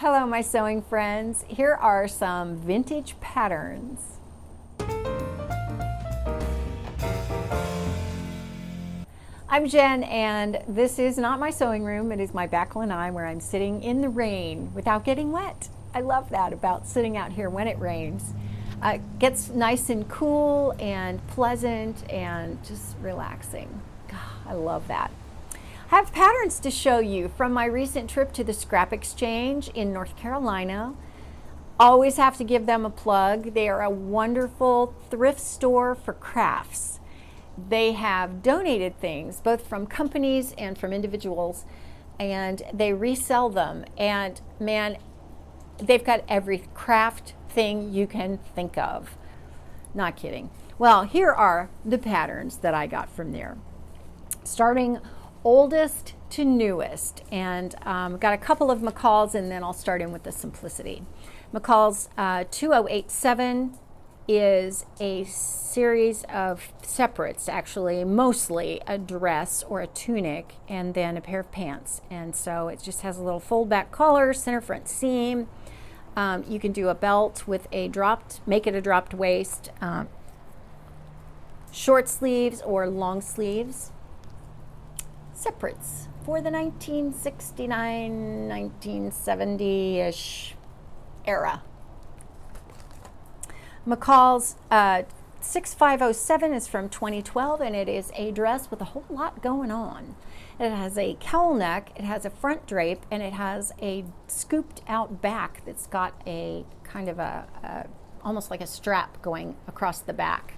Hello, my sewing friends. Here are some vintage patterns. I'm Jen, and this is not my sewing room. It is my back lanai where I'm sitting in the rain without getting wet. I love that about sitting out here when it rains. It gets nice and cool and pleasant and just relaxing. God, I love that. I have patterns to show you from my recent trip to the Scrap Exchange in North Carolina. Always have to give them a plug. They are a wonderful thrift store for crafts. They have donated things both from companies and from individuals, and they resell them. And man, they've got every craft thing you can think of. Not kidding. Well, here are the patterns that I got from there. Starting oldest to newest, and got a couple of McCalls, and then I'll start in with the Simplicity. McCalls 2087 is a series of separates, actually, mostly a dress or a tunic and then a pair of pants. And so it just has a little fold back collar, center front seam. You can do a belt with a make it a dropped waist, short sleeves or long sleeves. Separates for the 1969, 1970-ish era. McCall's 6507 is from 2012, and it is a dress with a whole lot going on. It has a cowl neck, it has a front drape, and it has a scooped out back that's got a kind of almost like a strap going across the back.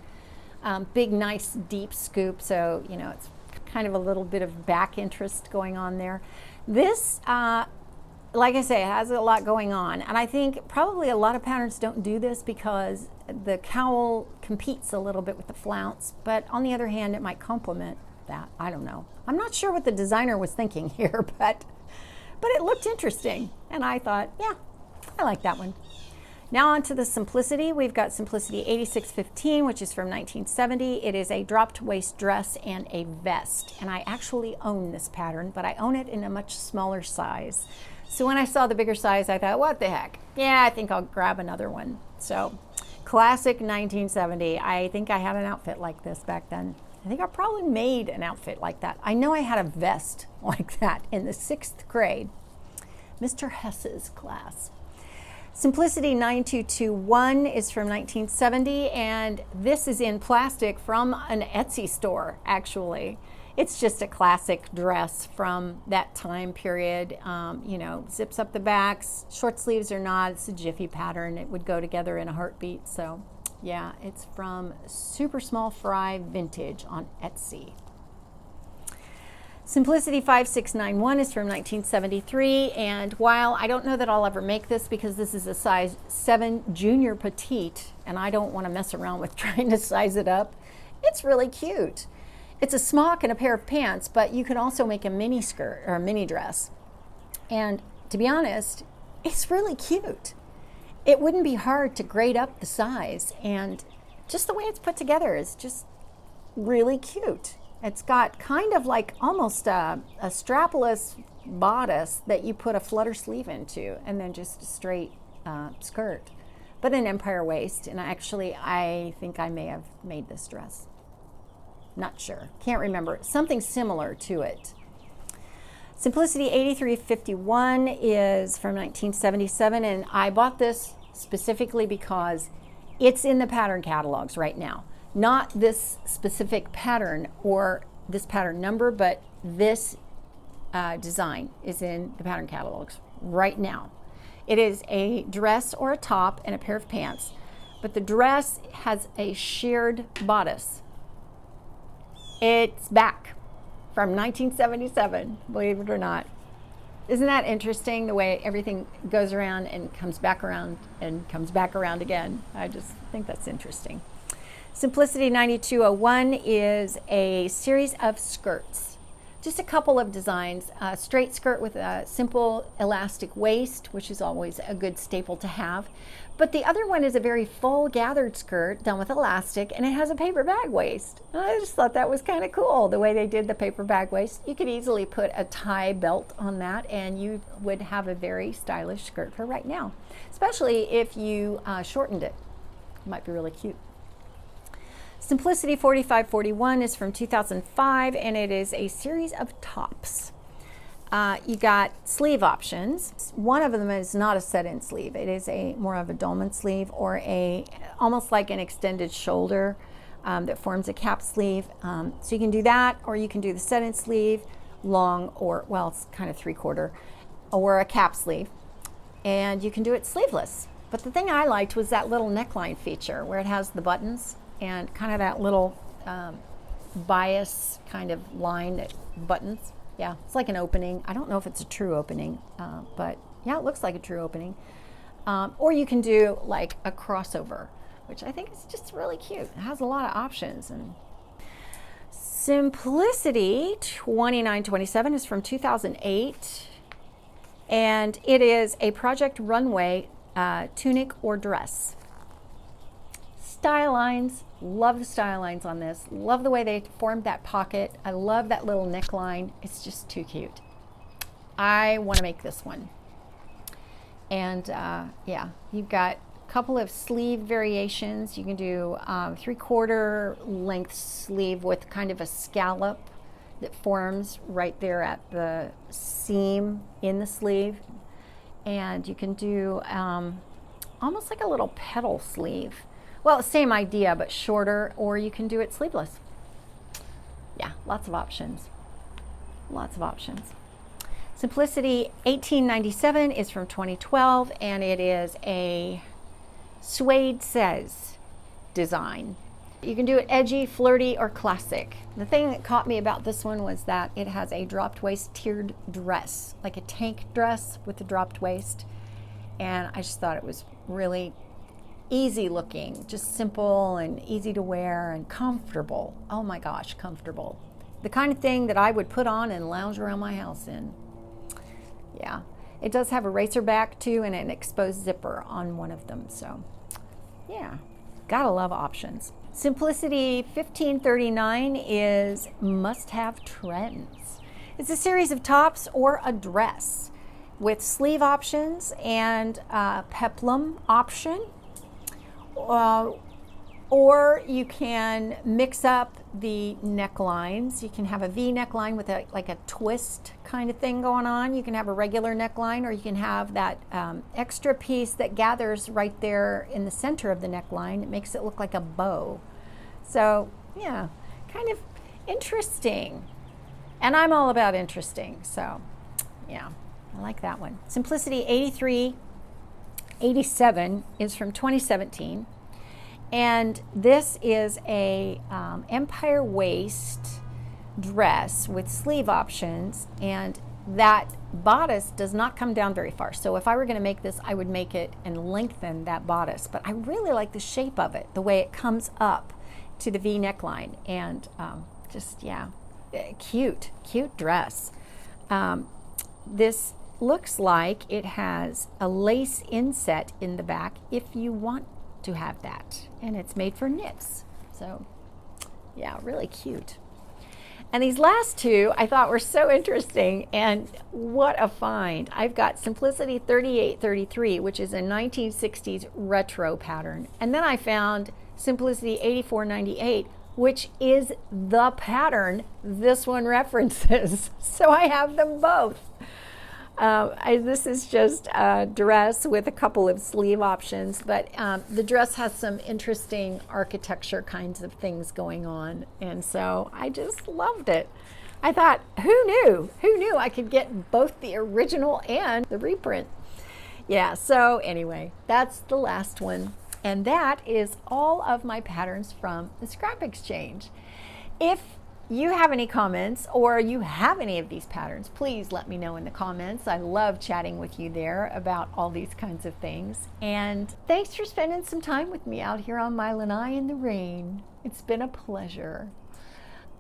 Big, nice, deep scoop, so you know it's kind of a little bit of back interest going on there. This, like I say, it has a lot going on, and I think probably a lot of patterns don't do this because the cowl competes a little bit with the flounce, but on the other hand, it might complement that. I don't know. I'm not sure what the designer was thinking here, but it looked interesting, and I thought, yeah, I like that one. Now on to the Simplicity. We've got Simplicity 8615, which is from 1970. It is a dropped waist dress and a vest. And I actually own this pattern, but I own it in a much smaller size. So when I saw the bigger size, I thought, what the heck? Yeah, I think I'll grab another one. So classic 1970. I think I had an outfit like this back then. I think I probably made an outfit like that. I know I had a vest like that in the 6th grade. Mr. Hess's class. Simplicity 9221 is from 1970, and this is in plastic from an Etsy store, actually. It's just a classic dress from that time period. You know, zips up the backs, short sleeves or not. It's a jiffy pattern. It would go together in a heartbeat. So, yeah, it's from Super Small Fry Vintage on Etsy. Simplicity 5691 is from 1973, and while I don't know that I'll ever make this because this is a size 7 junior petite, and I don't want to mess around with trying to size it up, it's really cute. It's a smock and a pair of pants, but you can also make a mini skirt or a mini dress. And to be honest, it's really cute. It wouldn't be hard to grade up the size, and just the way it's put together is just really cute. It's got kind of like almost a strapless bodice that you put a flutter sleeve into, and then just a straight skirt, but an empire waist. And actually, I think I may have made this dress. Not sure, can't remember. Something similar to it. Simplicity 8351 is from 1977, and I bought this specifically because it's in the pattern catalogs right now. Not this specific pattern or this pattern number, but this design is in the pattern catalogs right now. It is a dress or a top and a pair of pants, but the dress has a sheared bodice. It's back from 1977, believe it or not. Isn't that interesting, the way everything goes around and comes back around and comes back around again? I just think that's interesting. Simplicity 9201 is a series of skirts. Just a couple of designs. A straight skirt with a simple elastic waist, which is always a good staple to have. But the other one is a very full gathered skirt done with elastic, and it has a paper bag waist. I just thought that was kind of cool, the way they did the paper bag waist. You could easily put a tie belt on that, and you would have a very stylish skirt for right now, especially if you shortened it. It might be really cute. Simplicity 4541 is from 2005, and it is a series of tops. You got sleeve options. One of them is not a set-in sleeve. It is a more of a dolman sleeve, or almost like an extended shoulder that forms a cap sleeve. So you can do that, or you can do the set-in sleeve, long, or, well, it's kind of 3/4, or a cap sleeve. And you can do it sleeveless. But the thing I liked was that little neckline feature where it has the buttons and kind of that little bias kind of line that buttons. Yeah, it's like an opening. I don't know if it's a true opening, but yeah, it looks like a true opening. Or you can do like a crossover, which I think is just really cute. It has a lot of options. And Simplicity 2927 is from 2008, and it is a project runway tunic or dress. Style lines, love the style lines on this. Love the way they formed that pocket. I love that little neckline. It's just too cute. I want to make this one. And yeah, you've got a couple of sleeve variations. You can do 3/4 length sleeve with kind of a scallop that forms right there at the seam in the sleeve. And you can do almost like a little petal sleeve. Well, same idea, but shorter, or you can do it sleeveless. Yeah, lots of options. Lots of options. Simplicity 1897 is from 2012, and it is a suede says design. You can do it edgy, flirty, or classic. The thing that caught me about this one was that it has a dropped waist tiered dress, like a tank dress with a dropped waist. And I just thought it was really easy looking, just simple and easy to wear and comfortable. Oh my gosh, comfortable. The kind of thing that I would put on and lounge around my house in. Yeah, it does have a racer back too, and an exposed zipper on one of them. So yeah, gotta love options. Simplicity 1539 is must-have trends. It's a series of tops or a dress with sleeve options and peplum option. Or you can mix up the necklines. You can have a V neckline with like a twist kind of thing going on. You can have a regular neckline, or you can have that extra piece that gathers right there in the center of the neckline. It makes it look like a bow. So yeah, kind of interesting. And I'm all about interesting. So yeah, I like that one. Simplicity 8387 is from 2017. And this is a empire waist dress with sleeve options, and that bodice does not come down very far. So if I were going to make this, I would make it and lengthen that bodice. But I really like the shape of it, the way it comes up to the V neckline, and just, yeah, cute dress. This looks like it has a lace inset in the back if you want to have that, and it's made for knits. So yeah, really cute. And these last two I thought were so interesting, and what a find. I've got Simplicity 3833, which is a 1960s retro pattern, and then I found Simplicity 8498, which is the pattern this one references. So I have them both. This is just a dress with a couple of sleeve options, but the dress has some interesting architecture kinds of things going on, and so I just loved it. I thought, who knew? Who knew I could get both the original and the reprint? Yeah, so anyway, that's the last one, and that is all of my patterns from the Scrap Exchange. If you have any comments, or you have any of these patterns, please let me know in the comments. I love chatting with you there about all these kinds of things. And thanks for spending some time with me out here on my lanai in the rain. It's been a pleasure.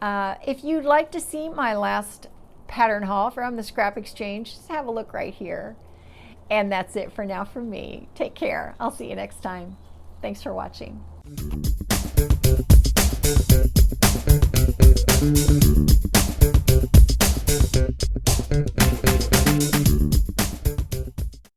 If you'd like to see my last pattern haul from the Scrap Exchange, just have a look right here. And that's it for now from me. Take care. I'll see you next time. Thanks for watching.